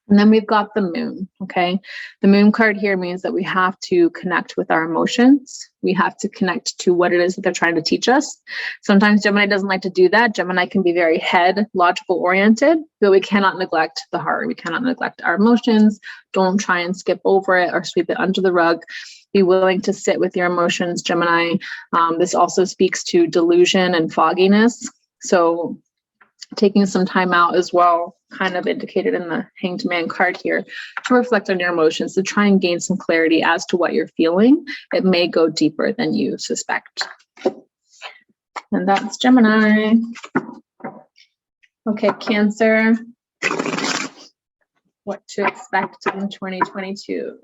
Speaker 1: And then we've got the moon, okay? The moon card here means that we have to connect with our emotions. We have to connect to what it is that they're trying to teach us. Sometimes Gemini doesn't like to do that. Gemini can be very head, logical oriented, but we cannot neglect the heart. We cannot neglect our emotions. Don't try and skip over it or sweep it under the rug. Be willing to sit with your emotions, Gemini. This also speaks to delusion and fogginess. So taking some time out as well, kind of indicated in the Hanged Man card here, to reflect on your emotions, to try and gain some clarity as to what you're feeling. It may go deeper than you suspect. And that's Gemini. Okay, Cancer. What to expect in 2022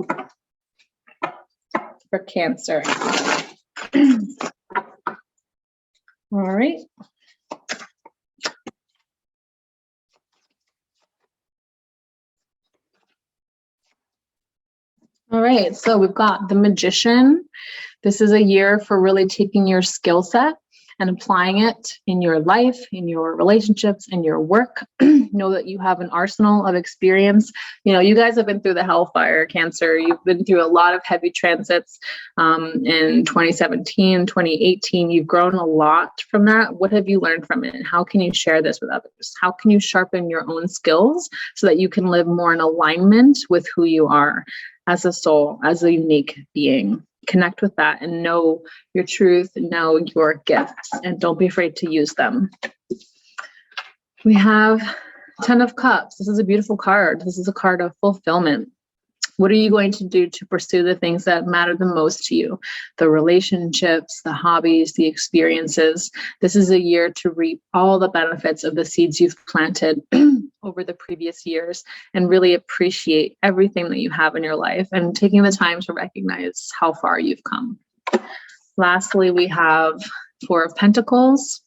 Speaker 1: for Cancer. All right. All right, so we've got the Magician. This is a year for really taking your skill set and applying it in your life, in your relationships, in your work. Know that you have an arsenal of experience. You know, you guys have been through the hellfire, Cancer. You've been through a lot of heavy transits in 2017, 2018. You've grown a lot from that. What have you learned from it? And how can you share this with others? How can you sharpen your own skills so that you can live more in alignment with who you are as a soul, as a unique being? Connect with that and know your truth, know your gifts, and don't be afraid to use them. We have Ten of Cups. This is a beautiful card. This is a card of fulfillment. What are you going to do to pursue the things that matter the most to you? The relationships, the hobbies, the experiences. This is a year to reap all the benefits of the seeds you've planted over the previous years and really appreciate everything that you have in your life and taking the time to recognize how far you've come. Lastly, we have Four of Pentacles.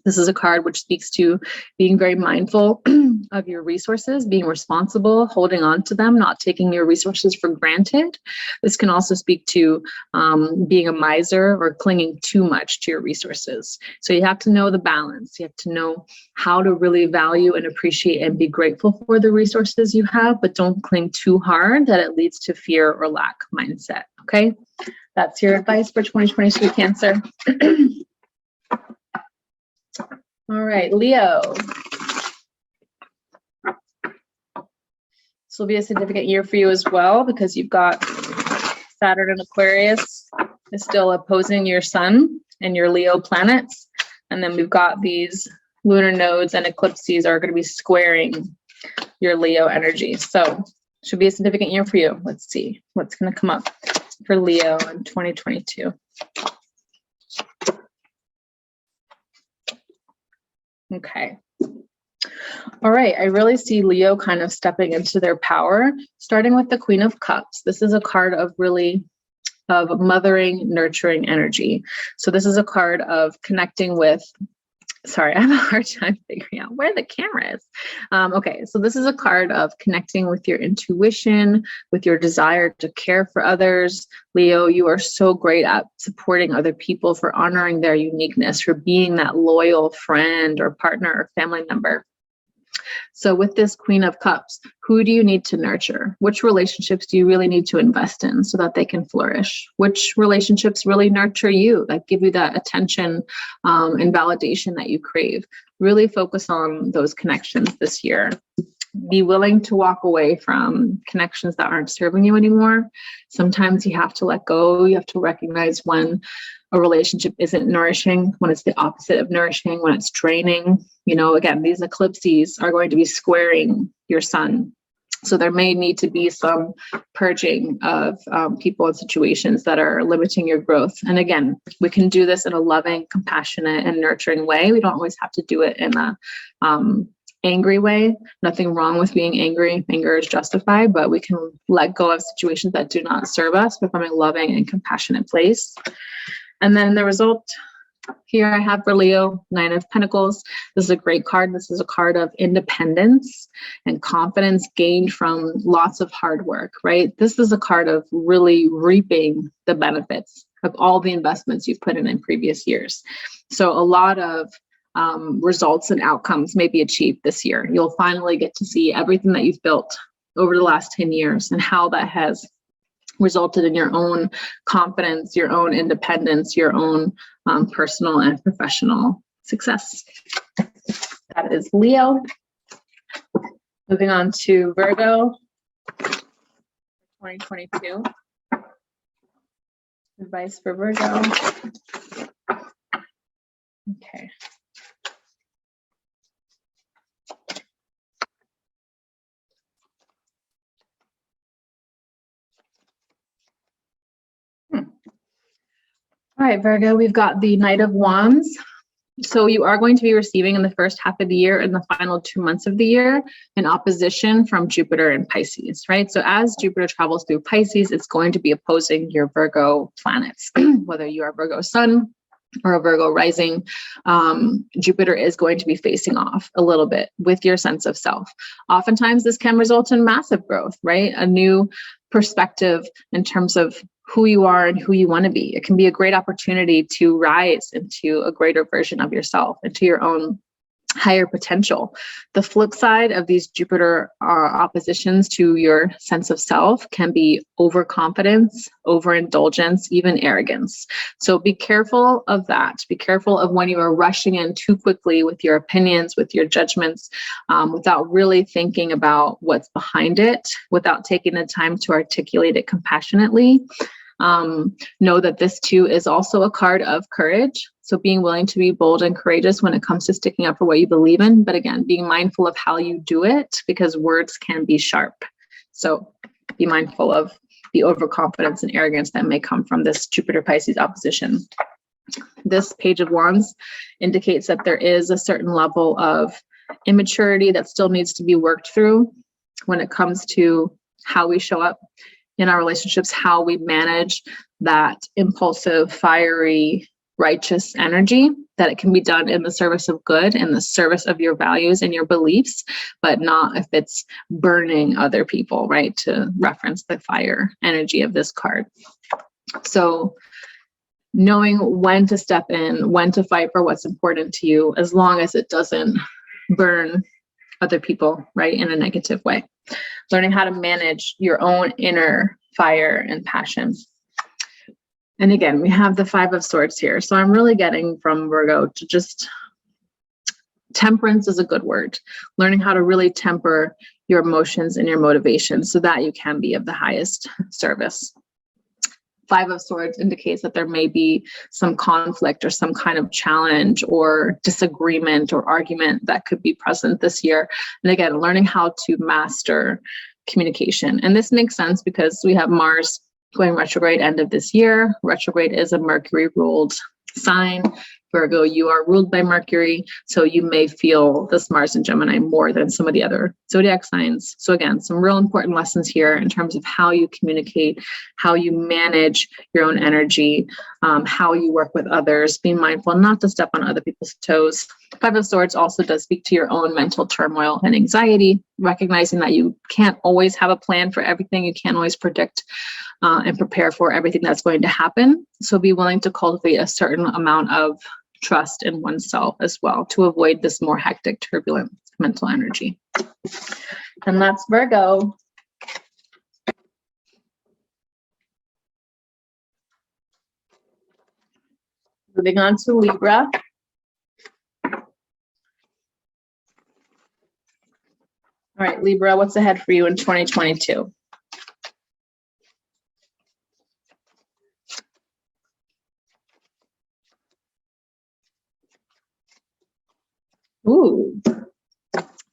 Speaker 1: This is a card which speaks to being very mindful of your resources, being responsible, holding on to them, not taking your resources for granted. This can also speak to being a miser or clinging too much to your resources. So you have to know the balance. You have to know how to really value and appreciate and be grateful for the resources you have, but don't cling too hard that it leads to fear or lack mindset. Okay, that's your advice for 2022, Cancer. All right, Leo. This will be a significant year for you as well because you've got Saturn and Aquarius is still opposing your sun and your Leo planets. And then we've got these lunar nodes and eclipses are going to be squaring your Leo energy. So should be a significant year for you. Let's see what's going to come up for Leo in 2022. Okay. All right. I really see Leo kind of stepping into their power, starting with the Queen of Cups. This is a card of mothering, nurturing energy. So this is a card of connecting with, sorry, I have a hard time figuring out where the camera is. Okay. So this is a card of connecting with your intuition, with your desire to care for others. Leo, you are so great at supporting other people, for honoring their uniqueness, for being that loyal friend or partner or family member. So with this Queen of Cups, who do you need to nurture? Which relationships do you really need to invest in so that they can flourish? Which relationships really nurture you, that give you that attention and validation that you crave? Really focus on those connections this year. Be willing to walk away from connections that aren't serving you anymore. Sometimes you have to let go. You have to recognize when a relationship isn't nourishing, when it's the opposite of nourishing, when it's draining. Again, these eclipses are going to be squaring your sun. So there may need to be some purging of people and situations that are limiting your growth. And again, we can do this in a loving, compassionate, and nurturing way. We don't always have to do it in a angry way. Nothing wrong with being angry. Anger is justified, but we can let go of situations that do not serve us from a loving and compassionate place. And then the result here I have for Leo, 9 of Pentacles. This is a great card. This is a card of independence and confidence gained from lots of hard work, right? This is a card of really reaping the benefits of all the investments you've put in previous years. So a lot of results and outcomes may be achieved this year. You'll finally get to see everything that you've built over the last 10 years and how that has resulted in your own confidence, your own independence, your own personal and professional success. That is Leo. Moving on to Virgo, 2022. Advice for Virgo. Okay. All right, Virgo, we've got the Knight of Wands. So you are going to be receiving in the first half of the year and the final 2 months of the year an opposition from Jupiter and Pisces, right? So as Jupiter travels through Pisces, it's going to be opposing your Virgo planets. Whether you are Virgo sun or a Virgo rising, Jupiter is going to be facing off a little bit with your sense of self. Oftentimes this can result in massive growth, right? A new perspective in terms of who you are and who you want to be. It can be a great opportunity to rise into a greater version of yourself, into your own higher potential. The flip side of these Jupiter oppositions to your sense of self can be overconfidence, overindulgence, even arrogance. So be careful of that. Be careful of when you are rushing in too quickly with your opinions, with your judgments, without really thinking about what's behind it, without taking the time to articulate it compassionately. Know that this too is also a card of courage. So being willing to be bold and courageous when it comes to sticking up for what you believe in. But again, being mindful of how you do it because words can be sharp. So be mindful of the overconfidence and arrogance that may come from this Jupiter Pisces opposition. This Page of Wands indicates that there is a certain level of immaturity that still needs to be worked through when it comes to how we show up in our relationships, how we manage that impulsive, fiery, righteous energy, that it can be done in the service of good, in the service of your values and your beliefs, but not if it's burning other people, right? To reference the fire energy of this card. So knowing when to step in, when to fight for what's important to you, as long as it doesn't burn other people, right, in a negative way. Learning how to manage your own inner fire and passion. And again, we have the 5 of Swords here. So I'm really getting from Virgo to just temperance is a good word. Learning how to really temper your emotions and your motivations so that you can be of the highest service. 5 of Swords indicates that there may be some conflict or some kind of challenge or disagreement or argument that could be present this year. And again, learning how to master communication. And this makes sense because we have Mars going retrograde end of this year. Retrograde is a Mercury ruled sign. Virgo, you are ruled by Mercury, so you may feel this Mars and Gemini more than some of the other zodiac signs. So again, some real important lessons here in terms of how you communicate, how you manage your own energy, how you work with others, being mindful not to step on other people's toes. 5 of Swords also does speak to your own mental turmoil and anxiety, recognizing that you can't always have a plan for everything. You can't always predict and prepare for everything that's going to happen. So be willing to cultivate a certain amount of trust in oneself as well to avoid this more hectic, turbulent mental energy. And that's Virgo. Moving on to Libra. All right, Libra, what's ahead for you in 2022? Ooh,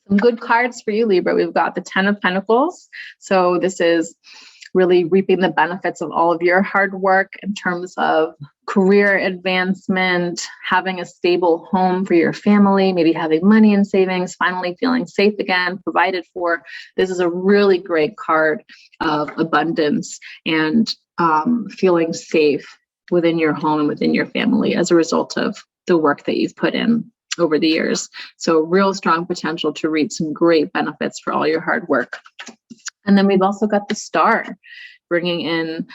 Speaker 1: some good cards for you, Libra. We've got the 10 of Pentacles. So this is really reaping the benefits of all of your hard work in terms of career advancement, having a stable home for your family, maybe having money in savings, finally feeling safe again, provided for. This is a really great card of abundance and feeling safe within your home and within your family as a result of the work that you've put in over the years. So real strong potential to reap some great benefits for all your hard work. And then we've also got the Star bringing in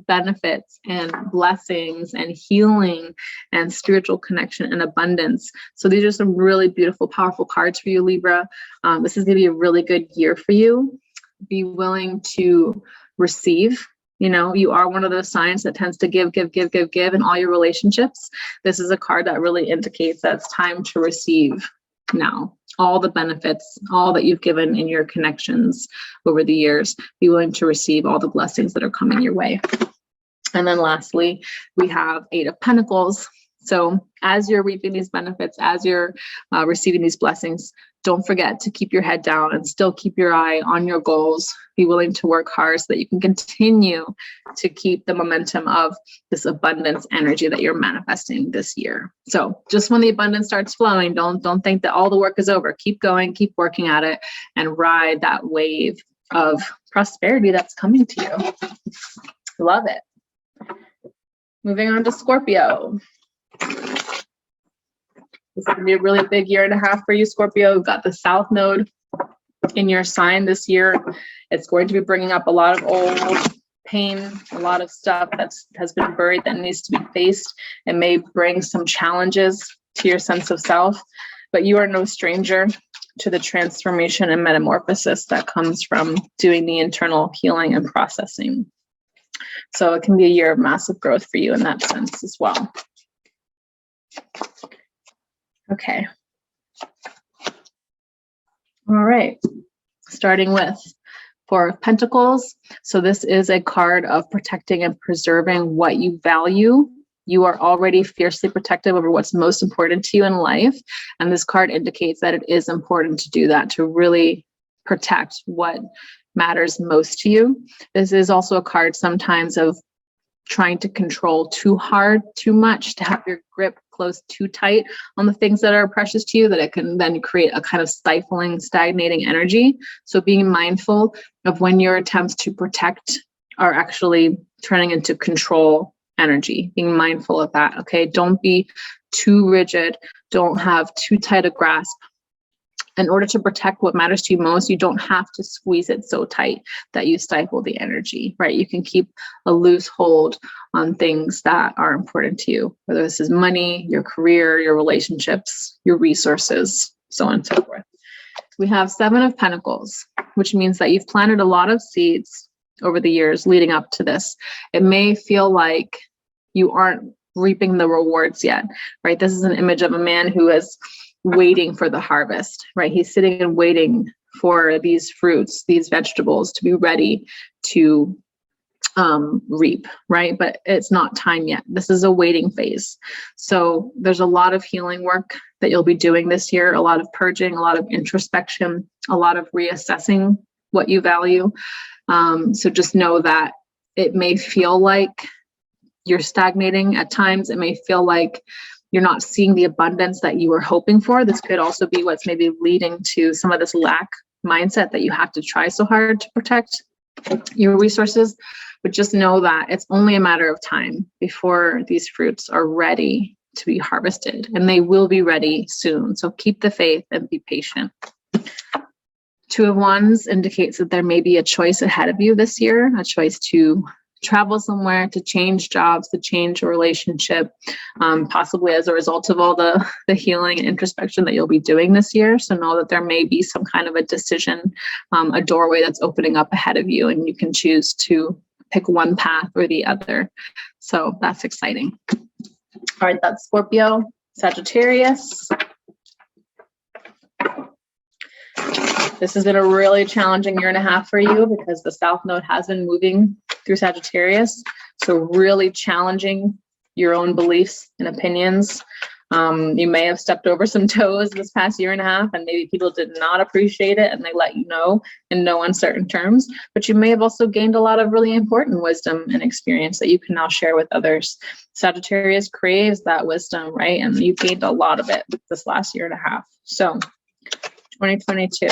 Speaker 1: benefits and blessings and healing and spiritual connection and abundance. So these are some really beautiful, powerful cards for you, Libra. This is going to be a really good year for you. Be willing to receive. You know, you are one of those signs that tends to give in all your relationships. This is a card that really indicates that it's time to receive now. All the benefits, all that you've given in your connections over the years, be willing to receive all the blessings that are coming your way. And then lastly, we have 8 of Pentacles. So as you're reaping these benefits, as you're receiving these blessings, don't forget to keep your head down and still keep your eye on your goals. Be willing to work hard so that you can continue to keep the momentum of this abundance energy that you're manifesting this year. So just when the abundance starts flowing, don't think that all the work is over. Keep going, keep working at it, and ride that wave of prosperity that's coming to you. Love it. Moving on to Scorpio. This is going to be a really big year and a half for you, Scorpio. We've got the South Node in your sign this year. It's going to be bringing up a lot of old pain, a lot of stuff that has been buried that needs to be faced, and may bring some challenges to your sense of self. But you are no stranger to the transformation and metamorphosis that comes from doing the internal healing and processing. So it can be a year of massive growth for you in that sense as well. Okay. All right. Starting with 4 of Pentacles. So this is a card of protecting and preserving what you value. You are already fiercely protective over what's most important to you in life. And this card indicates that it is important to do that, to really protect what matters most to you. This is also a card sometimes of trying to control too hard, too much, to have your grip close too tight on the things that are precious to you, that it can then create a kind of stifling, stagnating energy. So being mindful of when your attempts to protect are actually turning into control energy, being mindful of that. Okay. Don't be too rigid. Don't have too tight a grasp. In order to protect what matters to you most, you don't have to squeeze it so tight that you stifle the energy, right? You can keep a loose hold on things that are important to you, whether this is money, your career, your relationships, your resources, so on and so forth. We have 7 of Pentacles, which means that you've planted a lot of seeds over the years leading up to this. It may feel like you aren't reaping the rewards yet, right? This is an image of a man who is waiting for the harvest, right? He's sitting and waiting for these fruits, these vegetables to be ready to reap, right? But it's not time yet. This is a waiting phase. So there's a lot of healing work that you'll be doing this year, a lot of purging, a lot of introspection, a lot of reassessing what you value. So just know that it may feel like you're stagnating at times. It may feel like you're not seeing the abundance that you were hoping for. This could also be what's maybe leading to some of this lack mindset that you have to try so hard to protect your resources. But just know that it's only a matter of time before these fruits are ready to be harvested, and they will be ready soon. So keep the faith and be patient. 2 of Wands indicates that there may be a choice ahead of you this year, a choice to travel somewhere, to change jobs, to change a relationship, possibly as a result of all the healing and introspection that you'll be doing this year. So know that there may be some kind of a decision, a doorway that's opening up ahead of you, and you can choose to pick one path or the other. So that's exciting. All right, that's Scorpio. Sagittarius. This has been a really challenging 1.5 years for you because the South Node has been moving through Sagittarius. So really challenging your own beliefs and opinions. You may have stepped over some toes this past 1.5 years, and maybe people did not appreciate it and they let you know in no uncertain terms. But you may have also gained a lot of really important wisdom and experience that you can now share with others. Sagittarius craves that wisdom, right? And you gained a lot of it this last 1.5 years. So 2022.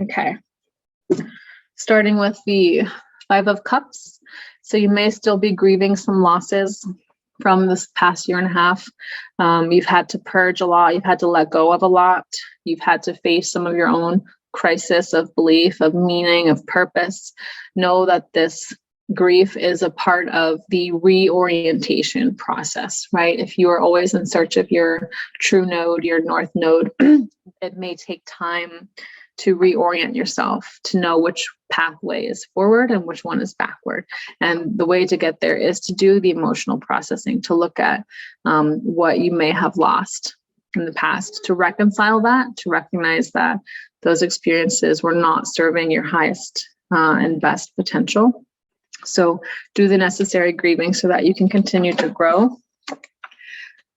Speaker 1: Okay. Starting with the 5 of Cups. So you may still be grieving some losses from this past 1.5 years. You've had to purge a lot. You've had to let go of a lot. You've had to face some of your own crisis of belief, of meaning, of purpose. Know that this grief is a part of the reorientation process, right? If you are always in search of your true node, your north node, it may take time to reorient yourself, to know which pathway is forward and which one is backward. And the way to get there is to do the emotional processing, to look at what you may have lost in the past, to reconcile that, to recognize that those experiences were not serving your highest and best potential. So do the necessary grieving so that you can continue to grow.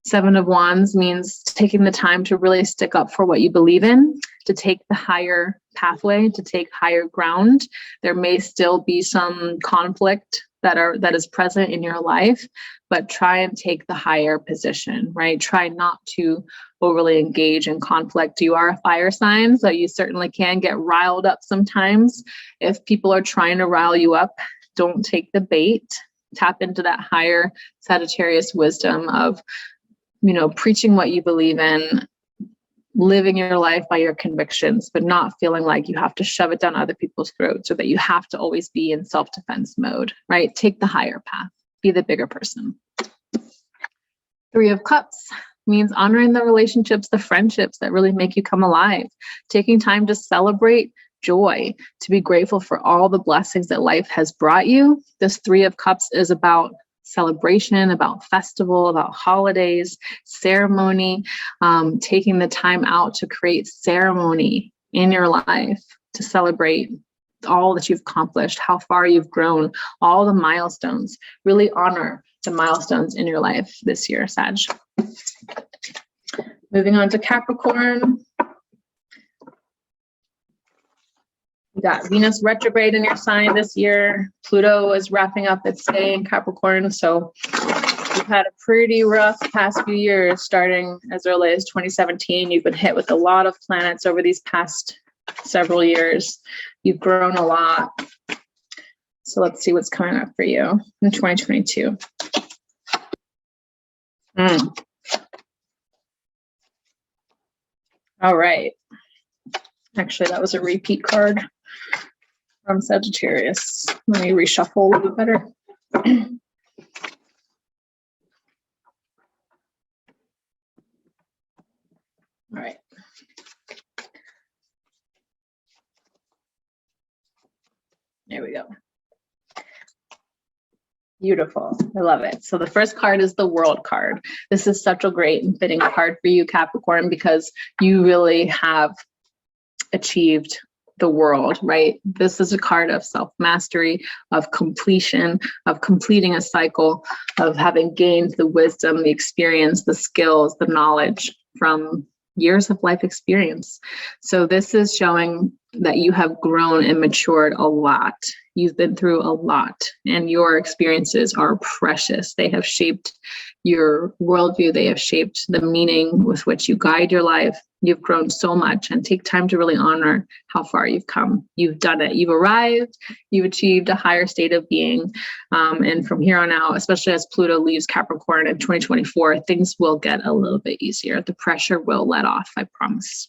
Speaker 1: 7 of Wands means taking the time to really stick up for what you believe in, to take the higher pathway, to take higher ground. There may still be some conflict that is present in your life, but try and take the higher position, right? Try not to overly engage in conflict. You are a fire sign, so you certainly can get riled up sometimes. If people are trying to rile you up, don't take the bait. Tap into that higher Sagittarius wisdom of, preaching what you believe in, living your life by your convictions, but not feeling like you have to shove it down other people's throats or that you have to always be in self-defense mode, right? Take the higher path, be the bigger person. 3 of Cups means honoring the relationships, the friendships that really make you come alive, taking time to celebrate joy, to be grateful for all the blessings that life has brought you. This 3 of Cups is about celebration, about festival, about holidays, ceremony, taking the time out to create ceremony in your life to celebrate all that you've accomplished, how far you've grown, all the milestones. Really honor the milestones in your life this year, Sag. Moving on to Capricorn. You got Venus retrograde in your sign this year. Pluto is wrapping up its stay in Capricorn. So you've had a pretty rough past few years, starting as early as 2017. You've been hit with a lot of planets over these past several years. You've grown a lot. So let's see what's coming up for you in 2022. All right. Actually, that was a repeat card from Sagittarius. Let me reshuffle a little bit better. All right. There we go. Beautiful. I love it. So the first card is the World card. This is such a great and fitting card for you, Capricorn, because you really have achieved the world, right? This is a card of self-mastery, of completion, of completing a cycle, of having gained the wisdom, the experience, the skills, the knowledge from years of life experience. So this is showing that you have grown and matured a lot. You've been through a lot, and your experiences are precious. They have shaped your worldview. They have shaped the meaning with which you guide your life. You've grown so much, and take time to really honor how far you've come. You've done it. You've arrived. You've achieved a higher state of being. And from here on out, especially as Pluto leaves Capricorn in 2024, things will get a little bit easier. The pressure will let off, I promise.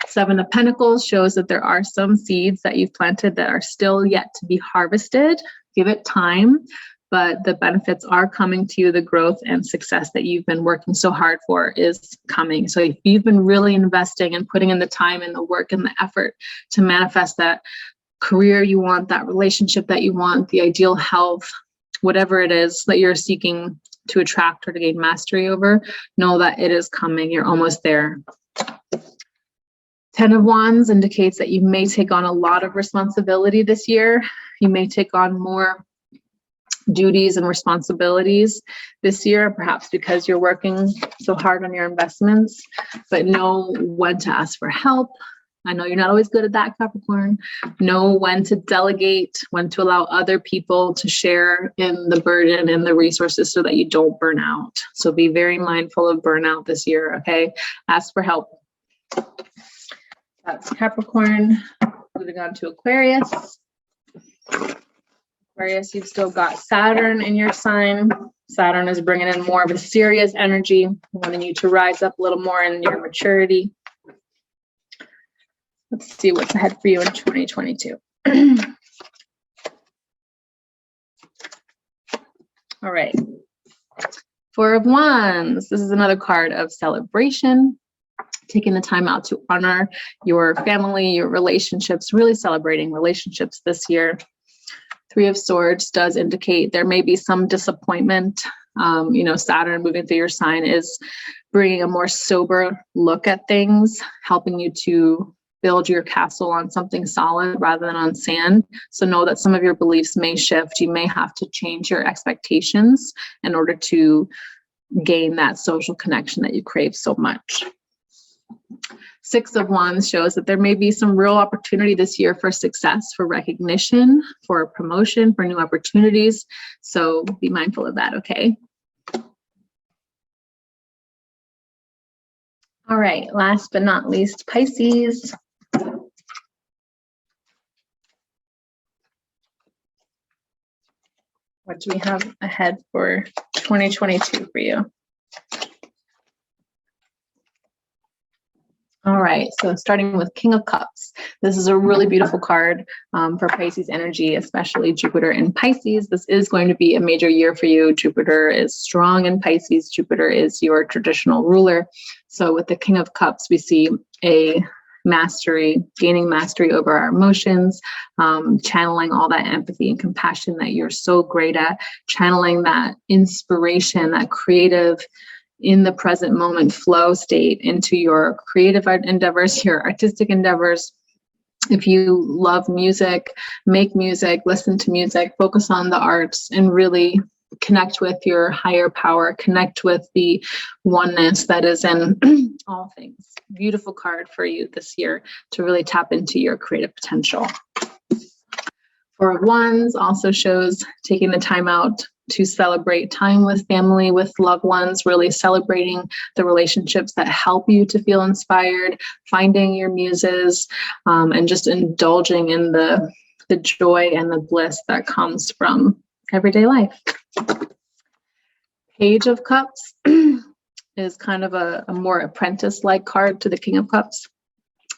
Speaker 1: 7 of Pentacles shows that there are some seeds that you've planted that are still yet to be harvested. Give it time, but the benefits are coming to you. The growth and success that you've been working so hard for is coming. So if you've been really investing and putting in the time and the work and the effort to manifest that career you want, that relationship that you want, the ideal health, whatever it is that you're seeking to attract or to gain mastery over, know that it is coming. You're almost there. 10 of Wands indicates that you may take on a lot of responsibility this year. You may take on more duties and responsibilities this year, perhaps because you're working so hard on your investments, but know when to ask for help. I know you're not always good at that, Capricorn. Know when to delegate, when to allow other people to share in the burden and the resources so that you don't burn out. So be very mindful of burnout this year, okay? Ask for help. That's Capricorn. Moving on to Aquarius. Aquarius, you've still got Saturn in your sign. Saturn is bringing in more of a serious energy, wanting you to rise up a little more in your maturity. Let's see what's ahead for you in 2022. All right. 4 of Wands. This is another card of celebration. Taking the time out to honor your family, your relationships, really celebrating relationships this year. 3 of Swords does indicate there may be some disappointment. Saturn moving through your sign is bringing a more sober look at things, helping you to build your castle on something solid rather than on sand. So know that some of your beliefs may shift. You may have to change your expectations in order to gain that social connection that you crave so much. 6 of Wands shows that there may be some real opportunity this year for success, for recognition, for promotion, for new opportunities. So be mindful of that, okay? All right, last but not least, Pisces. What do we have ahead for 2022 for you? All right, so starting with King of Cups. This is a really beautiful card for Pisces energy, especially Jupiter in Pisces. This is going to be a major year for you. Jupiter is strong in Pisces. Jupiter is your traditional ruler. So with the King of Cups, we see a gaining mastery over our emotions, channeling all that empathy and compassion that you're so great at, channeling that inspiration, that creative in the present moment flow state into your creative endeavors, your artistic endeavors. If you love music, make music, listen to music, focus on the arts, and really connect with your higher power, connect with the oneness that is in all things. Beautiful card for you this year to really tap into your creative potential. 4 of Wands also shows taking the time out to celebrate time with family, with loved ones, really celebrating the relationships that help you to feel inspired, finding your muses, and just indulging in the joy and the bliss that comes from everyday life. Page of Cups is kind of a more apprentice-like card to the King of Cups.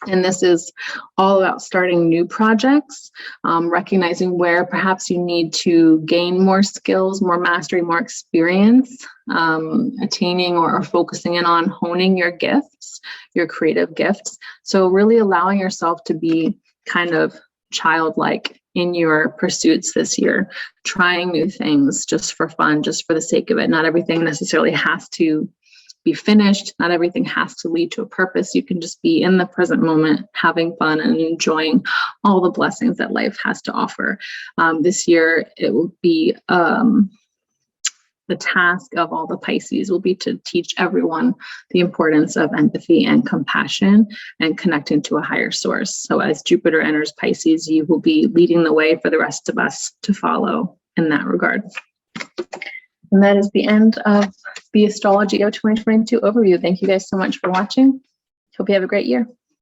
Speaker 1: And this is all about starting new projects, recognizing where perhaps you need to gain more skills, more mastery, more experience, attaining or focusing in on honing your gifts, your creative gifts. So really allowing yourself to be kind of childlike in your pursuits this year, trying new things just for fun, just for the sake of it. Not everything necessarily has to be finished. Not everything has to lead to a purpose. You can just be in the present moment, having fun and enjoying all the blessings that life has to offer. This year, it will be the task of all the Pisces will be to teach everyone the importance of empathy and compassion and connecting to a higher source. So as Jupiter enters Pisces, you will be leading the way for the rest of us to follow in that regard. And that is the end of the Astrology of 2022 overview. Thank you guys so much for watching. Hope you have a great year.